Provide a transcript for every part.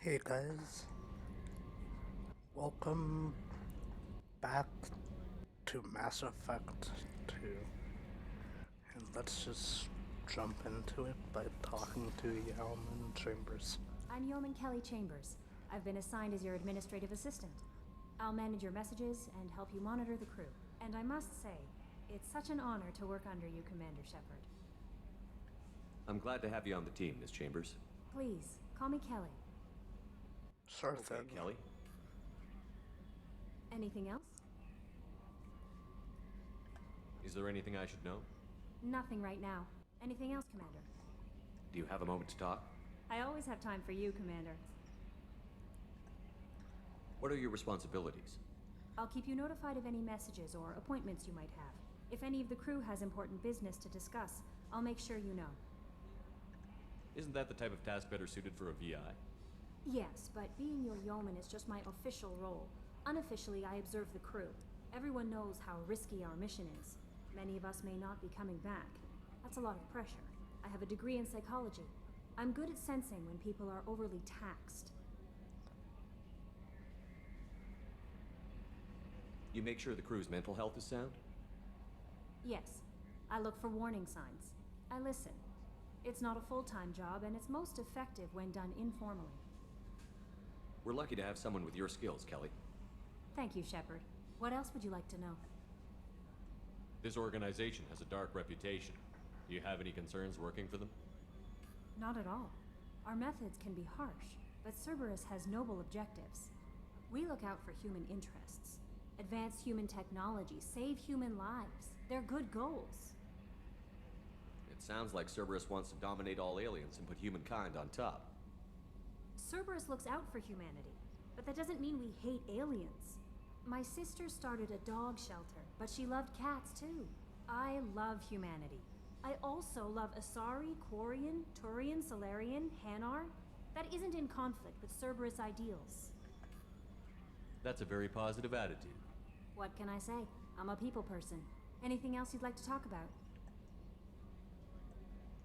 Hey guys, welcome back to Mass Effect 2, and let's just jump into it by talking to Yeoman Chambers. I'm Yeoman Kelly Chambers. I've been assigned as your administrative assistant. I'll manage your messages and help you monitor the crew. And I must say, it's such an honor to work under you, Commander Shepard. I'm glad to have you on the team, Miss Chambers. Please, call me Kelly. Sure Okay, thing. Kelly. Anything else? Is there anything I should know? Nothing right now. Anything else, Commander? Do you have a moment to talk? I always have time for you, Commander. What are your responsibilities? I'll keep you notified of any messages or appointments you might have. If any of the crew has important business to discuss, I'll make sure you know. Isn't that the type of task better suited for a VI? Yes, but being your yeoman is just my official role. Unofficially, I observe the crew. Everyone knows how risky our mission is. Many of us may not be coming back. That's a lot of pressure. I have a degree in psychology. I'm good at sensing when people are overly taxed. You make sure the crew's mental health is sound? Yes, I look for warning signs. I listen. It's not a full-time job, and it's most effective when done informally. We're lucky to have someone with your skills, Kelly. Thank you, Shepard. What else would you like to know? This organization has a dark reputation. Do you have any concerns working for them? Not at all. Our methods can be harsh, but Cerberus has noble objectives. We look out for human interests. Advance human technology, save human lives. They're good goals. It sounds like Cerberus wants to dominate all aliens and put humankind on top. Cerberus looks out for humanity, but that doesn't mean we hate aliens. My sister started a dog shelter, but she loved cats too. I love humanity. I also love Asari, Quarian, Turian, Solarian, Hanar. That isn't in conflict with Cerberus ideals. That's a very positive attitude. What can I say? I'm a people person. Anything else you'd like to talk about?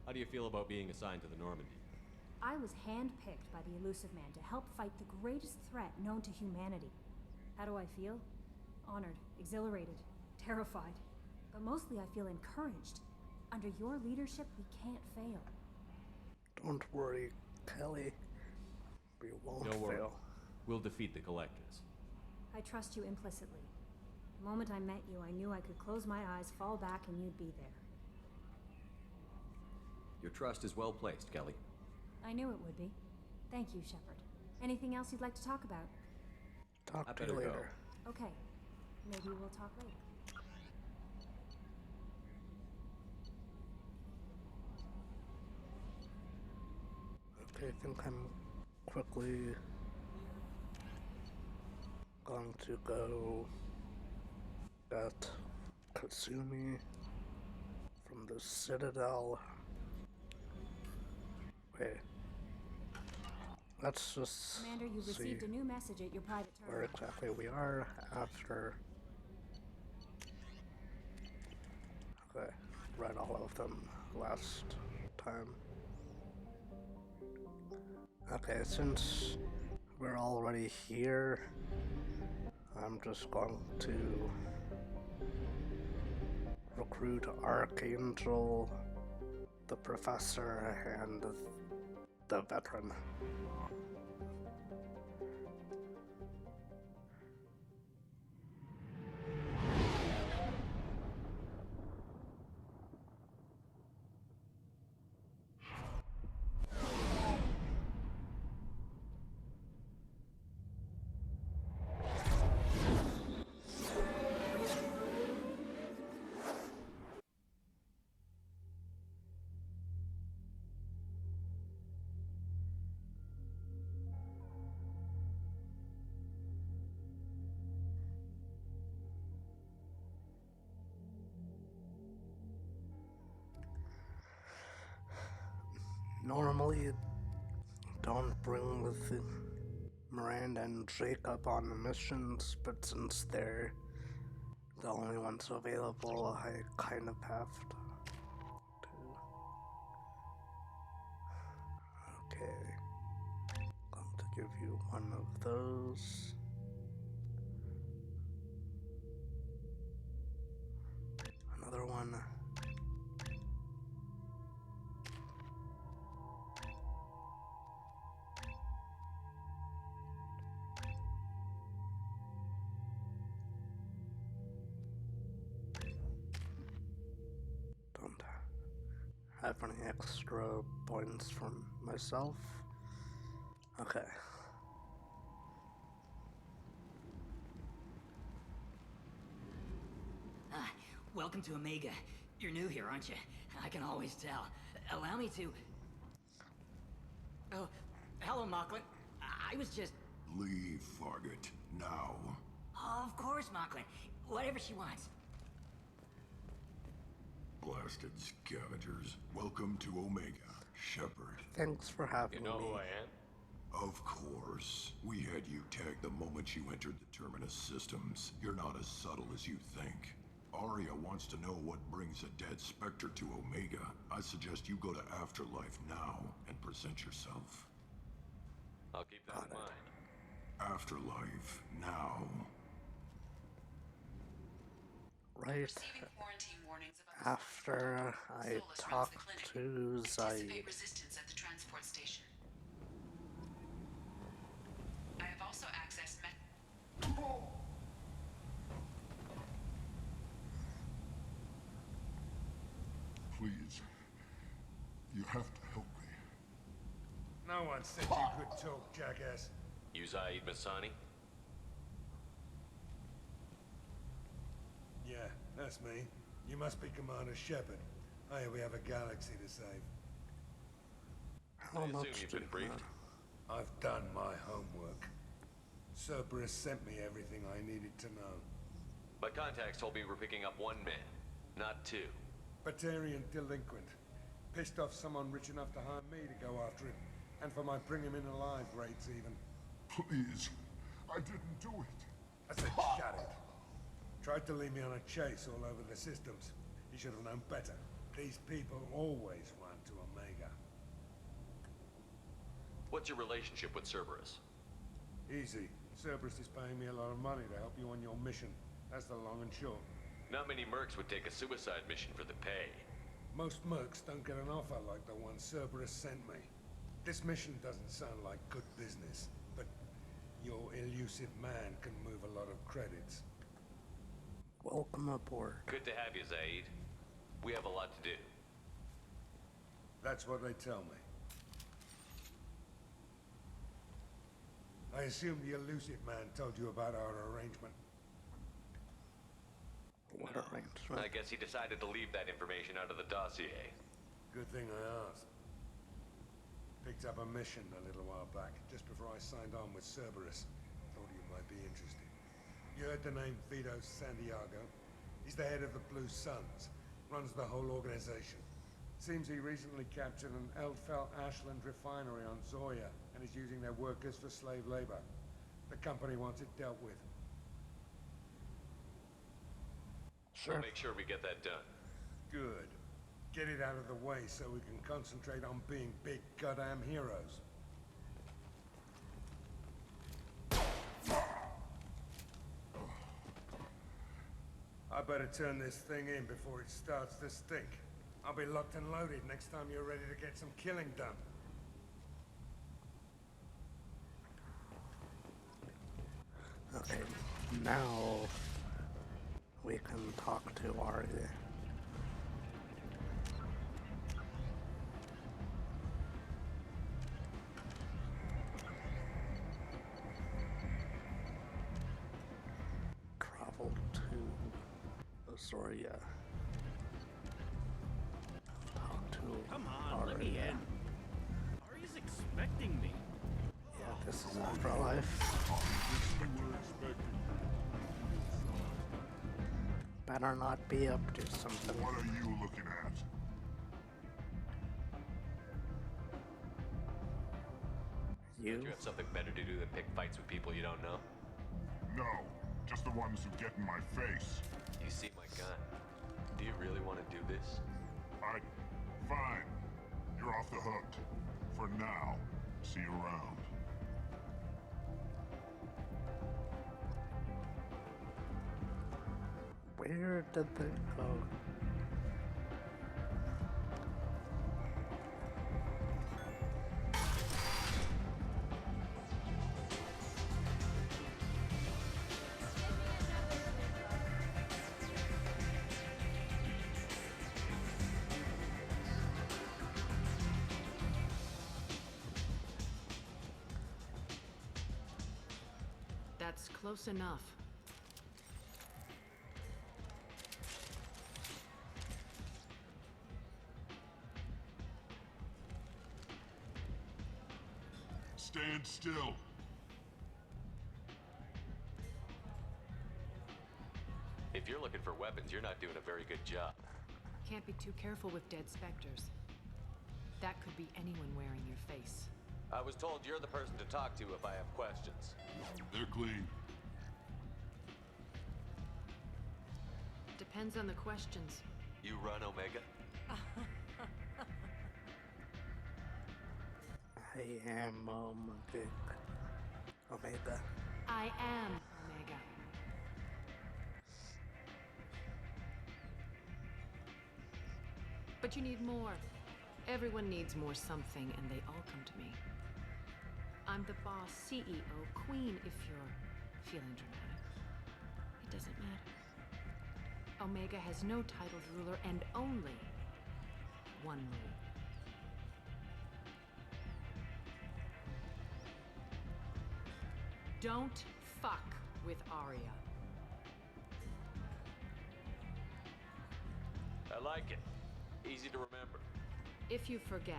How do you feel about being assigned to the Normandy? I was handpicked by the Elusive Man to help fight the greatest threat known to humanity. How do I feel? Honored, exhilarated, terrified. But mostly I feel encouraged. Under your leadership, we can't fail. Don't worry, Kelly. We won't Don't worry. fail. We'll defeat the Collectors. I trust you implicitly. The moment I met you, I knew I could close my eyes, fall back, and you'd be there. Your trust is well placed, Kelly. I knew it would be. Thank you, Shepard. Anything else you'd like to talk about? Talk I to you better go. later. Okay. Maybe we'll talk later. Okay, I think I'm quickly going to go get Kasumi from the Citadel. Wait. Let's just Commander, you've see received a new message at your private where terminal. exactly we are after. Okay, read all of them last time. Okay, since we're already here, I'm just going to recruit Archangel, the Professor, and the Veteran. Normally, don't bring with Miranda and Jacob on the missions, but since they're the only ones available, I kind of have to. Okay. Going to give you one of those. Another one. Don't have any extra points from myself. Okay. Welcome to Omega. You're new here, aren't you? I can always tell. Allow me to... Oh, hello, Mocklin. I was just... Leave, Fargate, now. Oh, of course, Mocklin. Whatever she wants. Blasted scavengers. Welcome to Omega, Shepard. Thanks for having me. You know who I am? Of course. We had you tagged the moment you entered the Terminus systems. You're not as subtle as you think. Aria wants to know what brings a dead Spectre to Omega. I suggest you go to Afterlife now and present yourself. I'll keep that in mind. Afterlife now. Right after I talk to Zaid. Resistance at the transport station. I have also accessed Please. You have to help me. No one said you could talk, jackass. You Zaid Masani? Yeah, that's me. You must be Commander Shepard. Oh yeah, we have a galaxy to save. How I assume much you've do been briefed. I've done my homework. Cerberus sent me everything I needed to know. My contacts told me we're picking up one man, not two. Batarian delinquent. Pissed off someone rich enough to hire me to go after him. And for my bring him in alive rates even. Please. I didn't do it. I said shut it. Tried to lead me on a chase all over the systems. He should have known better. These people always run to Omega. What's your relationship with Cerberus? Easy. Cerberus is paying me a lot of money to help you on your mission. That's the long and short. Not many mercs would take a suicide mission for the pay. Most mercs don't get an offer like the one Cerberus sent me. This mission doesn't sound like good business, but your elusive man can move a lot of credits. Welcome aboard. Good to have you, Zaid. We have a lot to do. That's what they tell me. I assume the elusive man told you about our arrangement. What arrangement? I guess he decided to leave that information out of the dossier. Good thing I asked. Picked up a mission a little while back, just before I signed on with Cerberus. Thought you might be interested. You heard the name Vito Santiago? He's the head of the Blue Suns. Runs the whole organization. Seems he recently captured an Eldfell Ashland refinery on Zoya and is using their workers for slave labor. The company wants it dealt with. We'll make sure we get that done. Good. Get it out of the way so we can concentrate on being big goddamn heroes. I better turn this thing in before it starts to stink. I'll be locked and loaded next time you're ready to get some killing done. Okay, now we can talk to Aria. Travel to Azoria. Talk to Come on, let me Aria. in. Aria's expecting me. Yeah, this is Afterlife. Better not be up to something. What are you looking at? You? Don't you have something better to do than pick fights with people you don't know? No, just the ones who get in my face. You see my gun. Do you really want to do this? Fine. You're off the hook. For now. See you around. Where did they go? That's close enough. Stand still. If you're looking for weapons, you're not doing a very good job. Can't be too careful with dead specters. That could be anyone wearing your face. I was told you're the person to talk to if I have questions. They're clean. Depends on the questions. You run, Omega? I am Omega. I am Omega. But you need more. Everyone needs more something, and they all come to me. I'm the boss, CEO, queen, if you're feeling dramatic. It doesn't matter. Omega has no titled ruler and only one rule. Don't fuck with Aria. I like it. Easy to remember. If you forget,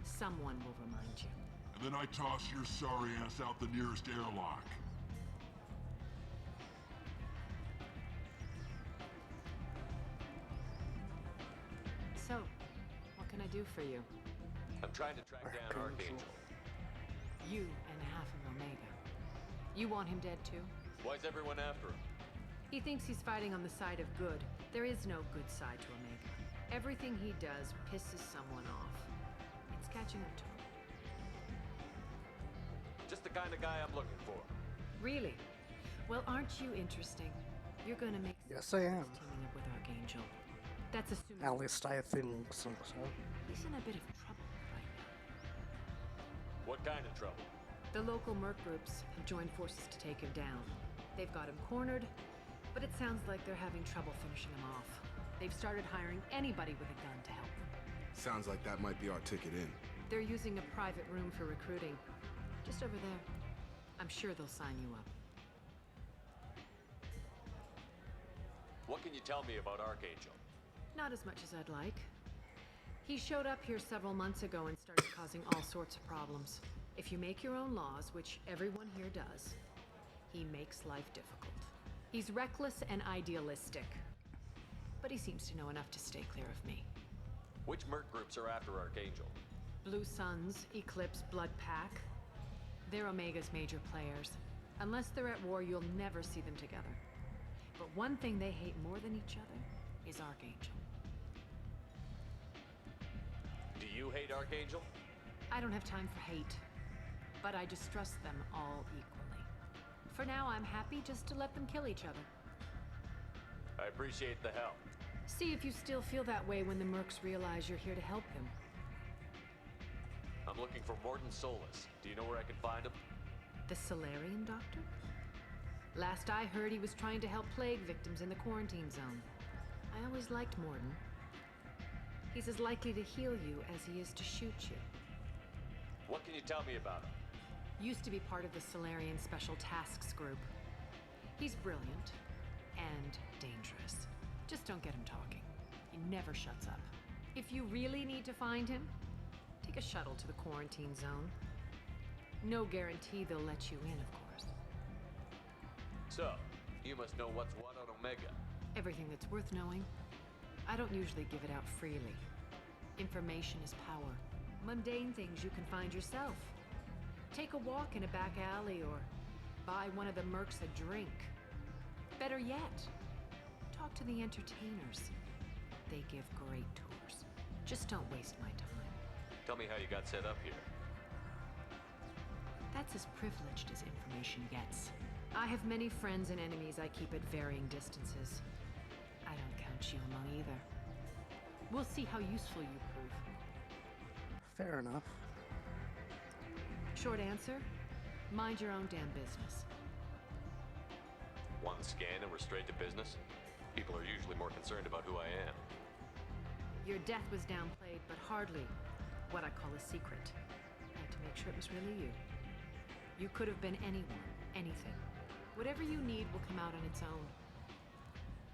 someone will remind you. And then I toss your sorry ass out the nearest airlock. So, what can I do for you? I'm trying to track down Archangel. You and half of Omega. You want him dead too? Why's everyone after him? He thinks he's fighting on the side of good. There is no good side to Omega. Everything he does pisses someone off. It's catching up to him. Just the kind of guy I'm looking for. Really? Well, aren't you interesting? You're gonna make Yes, I am. teaming up with Archangel. That's assuming At least I think so. he's in a bit of trouble right now. What kind of trouble? The local merc groups have joined forces to take him down. They've got him cornered, but it sounds like they're having trouble finishing him off. They've started hiring anybody with a gun to help them. Sounds like that might be our ticket in. They're using a private room for recruiting. Just over there. I'm sure they'll sign you up. What can you tell me about Archangel? Not as much as I'd like. He showed up here several months ago and started causing all sorts of problems. If you make your own laws, which everyone here does, he makes life difficult. He's reckless and idealistic. But he seems to know enough to stay clear of me. Which merc groups are after Archangel? Blue Suns, Eclipse, Blood Pack. They're Omega's major players. Unless they're at war, you'll never see them together. But one thing they hate more than each other is Archangel. Do you hate Archangel? I don't have time for hate, but I distrust them all equally. For now, I'm happy just to let them kill each other. I appreciate the help. See if you still feel that way when the mercs realize you're here to help him. I'm looking for Morton Solus. Do you know where I can find him? The Solarian doctor? Last I heard, he was trying to help plague victims in the quarantine zone. I always liked Morton. He's as likely to heal you as he is to shoot you. What can you tell me about him? Used to be part of the Solarian Special Tasks Group. He's brilliant and dangerous. Just don't get him talking. He never shuts up. If you really need to find him, take a shuttle to the quarantine zone. No guarantee they'll let you in, of course. So, you must know what's what on Omega. Everything that's worth knowing. I don't usually give it out freely. Information is power. Mundane things you can find yourself. Take a walk in a back alley or buy one of the mercs a drink. Better yet, talk to the entertainers. They give great tours. Just don't waste my time. Tell me how you got set up here. That's as privileged as information gets. I have many friends and enemies I keep at varying distances. you among either. We'll see how useful you prove. Fair enough. Short answer, mind your own damn business. One scan and we're straight to business? People are usually more concerned about who I am. Your death was downplayed, but hardly what I call a secret. I had to make sure it was really you. You could have been anyone, anything. Whatever you need will come out on its own.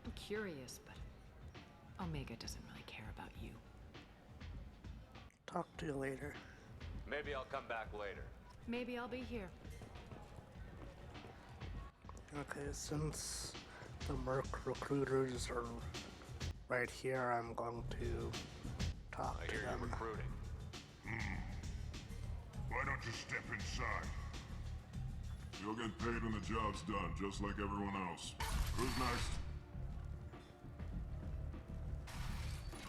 I'm curious, but Omega doesn't really care about you. Talk to you later. Maybe I'll come back later. Maybe I'll be here. Okay, since the merc recruiters are right here, I'm going to talk I to hear them. you're recruiting. Why don't you step inside? You'll get paid when the job's done, just like everyone else. Who's next?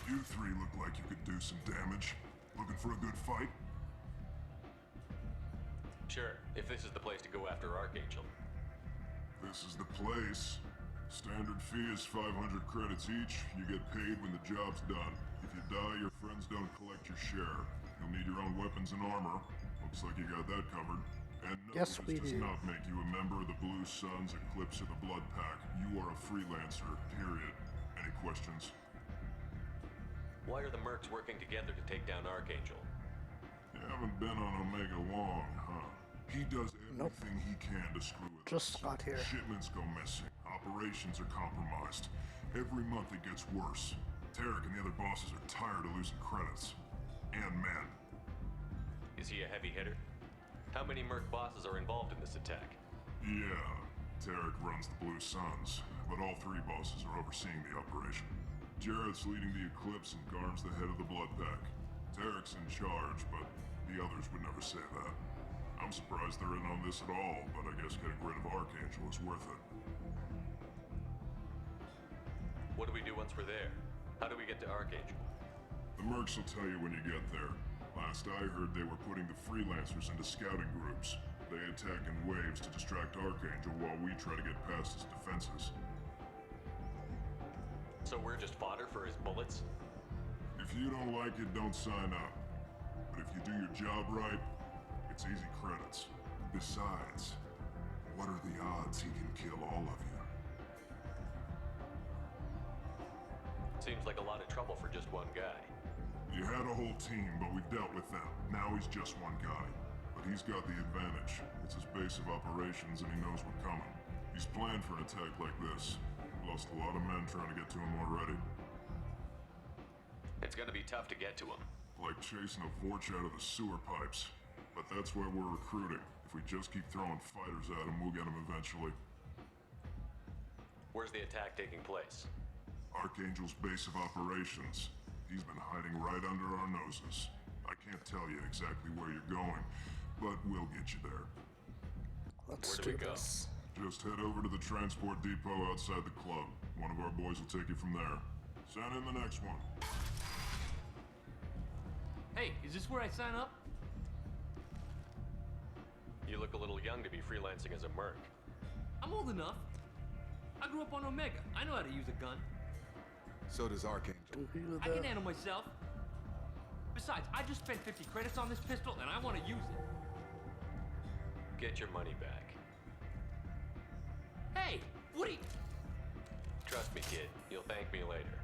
You three look like you could do some damage. Looking for a good fight? Sure, if this is the place to go after Archangel. This is the place. Standard fee is 500 credits each. You get paid when the job's done. If you die, your friends don't collect your share. You'll need your own weapons and armor. Looks like you got that covered. And no, Yes, we this does do. not make you a member of the Blue Suns, Eclipse, or the Blood Pack. You are a freelancer, period. Any questions? Why are the mercs working together to take down Archangel? You haven't been on Omega long, huh? He does everything he can to screw with Just us. got here. Shipments go missing. Operations are compromised. Every month it gets worse. Tarek and the other bosses are tired of losing credits. And men. Is he a heavy hitter? How many merc bosses are involved in this attack? Yeah, Tarek runs the Blue Suns, but all three bosses are overseeing the operation. Jarrett's leading the Eclipse and Garm's the head of the Blood Pack. Tarek's in charge, but the others would never say that. I'm surprised they're in on this at all, but I guess getting rid of Archangel is worth it. What do we do once we're there? How do we get to Archangel? The mercs will tell you when you get there. Last I heard, they were putting the freelancers into scouting groups. They attack in waves to distract Archangel while we try to get past his defenses. So we're just fodder for his bullets? If you don't like it, don't sign up. But if you do your job right, it's easy credits. Besides, what are the odds he can kill all of you? Seems like a lot of trouble for just one guy. You had a whole team, but we dealt with them. Now he's just one guy. But he's got the advantage. It's his base of operations and he knows we're coming. He's planned for an attack like this. Lost a lot of men trying to get to him already. It's gonna be tough to get to him. Like chasing a Vorch out of the sewer pipes. But that's why we're recruiting. If we just keep throwing fighters at him, we'll get him eventually. Where's the attack taking place? Archangel's base of operations. He's been hiding right under our noses. I can't tell you exactly where you're going, but we'll get you there. Let's Where do do we go? this. Just head over to the transport depot outside the club. One of our boys will take you from there. Send in the next one. Hey, is this where I sign up? You look a little young to be freelancing as a merc. I'm old enough. I grew up on Omega. I know how to use a gun. So does Archangel. Do you I can the... handle myself. Besides, I just spent 50 credits on this pistol and I want to use it. Get your money back. Hey, what are you... Trust me, kid. You'll thank me later.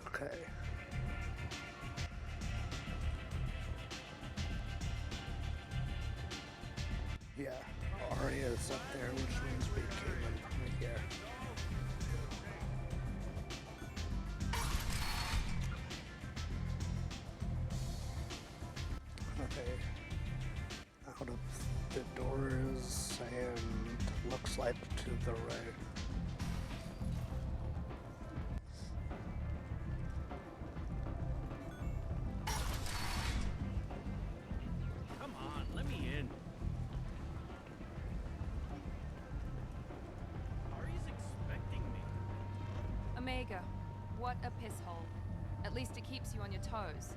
Okay. Yeah, Aria's up there, which means we came in from here. Okay. Out of the doors and looks like to the right. Come on, let me in. Ari's expecting me. Omega, what a piss hole. At least it keeps you on your toes.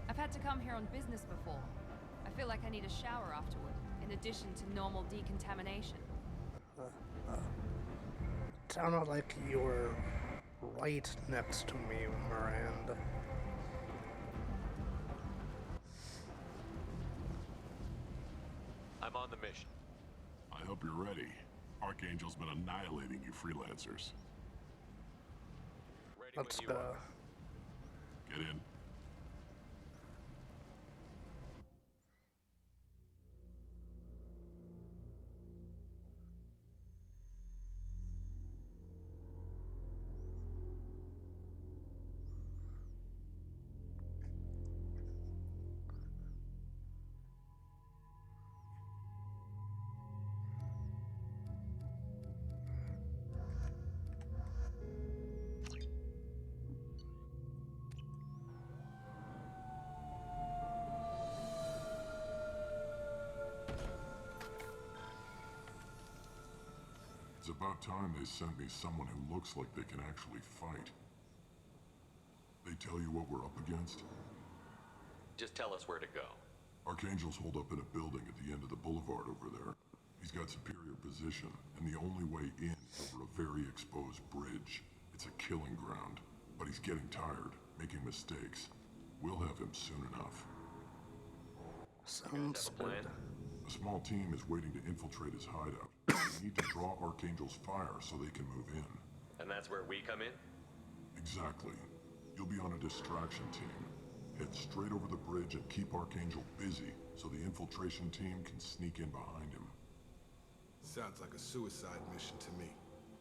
I've had to come here on business before. I feel like I need a shower afterward, in addition to normal decontamination. It sounded like you were right next to me, Miranda. I'm on the mission. I hope you're ready. Archangel's been annihilating you freelancers. Ready Let's when you go. are. Get in. It's about time they sent me someone who looks like they can actually fight. They tell you what we're up against? Just tell us where to go. Archangel's holed up in a building at the end of the boulevard over there. He's got superior position, and the only way in is over a very exposed bridge. It's a killing ground, but he's getting tired, making mistakes. We'll have him soon enough. Sounds good. A small team is waiting to infiltrate his hideout. We need to draw Archangel's fire so they can move in. And that's where we come in? Exactly. You'll be on a distraction team. Head straight over the bridge and keep Archangel busy so the infiltration team can sneak in behind him. Sounds like a suicide mission to me.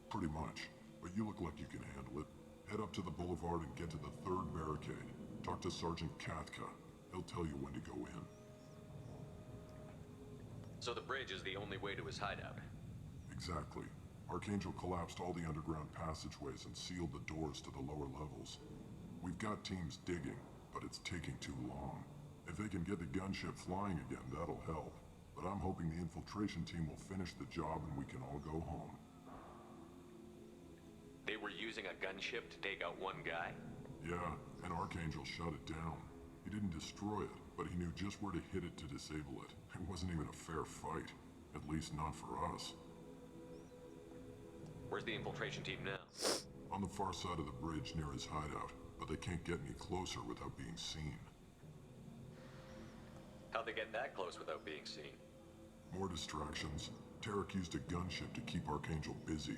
Pretty much, but you look like you can handle it. Head up to the boulevard and get to the third barricade. Talk to Sergeant Katka. He'll tell you when to go in. So the bridge is the only way to his hideout? Exactly. Archangel collapsed all the underground passageways and sealed the doors to the lower levels. We've got teams digging, but it's taking too long. If they can get the gunship flying again, that'll help. But I'm hoping the infiltration team will finish the job and we can all go home. They were using a gunship to take out one guy? Yeah, and Archangel shut it down. He didn't destroy it, but he knew just where to hit it to disable it. It wasn't even a fair fight. At least not for us. Where's the infiltration team now? On the far side of the bridge near his hideout, but they can't get any closer without being seen. How'd they get that close without being seen? More distractions. Tarek used a gunship to keep Archangel busy.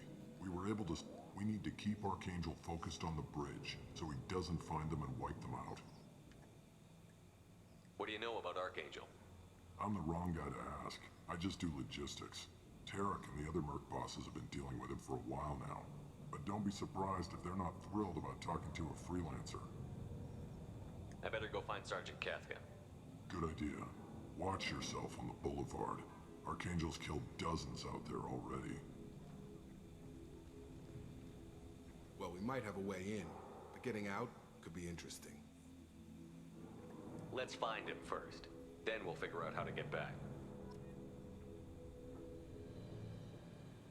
We need to keep Archangel focused on the bridge, so he doesn't find them and wipe them out. What do you know about Archangel? I'm the wrong guy to ask. I just do logistics. Tarek and the other merc bosses have been dealing with him for a while now. But don't be surprised if they're not thrilled about talking to a freelancer. I better go find Sergeant Katka. Good idea. Watch yourself on the boulevard. Archangel's killed dozens out there already. Well, we might have a way in, but getting out could be interesting. Let's find him first. Then we'll figure out how to get back.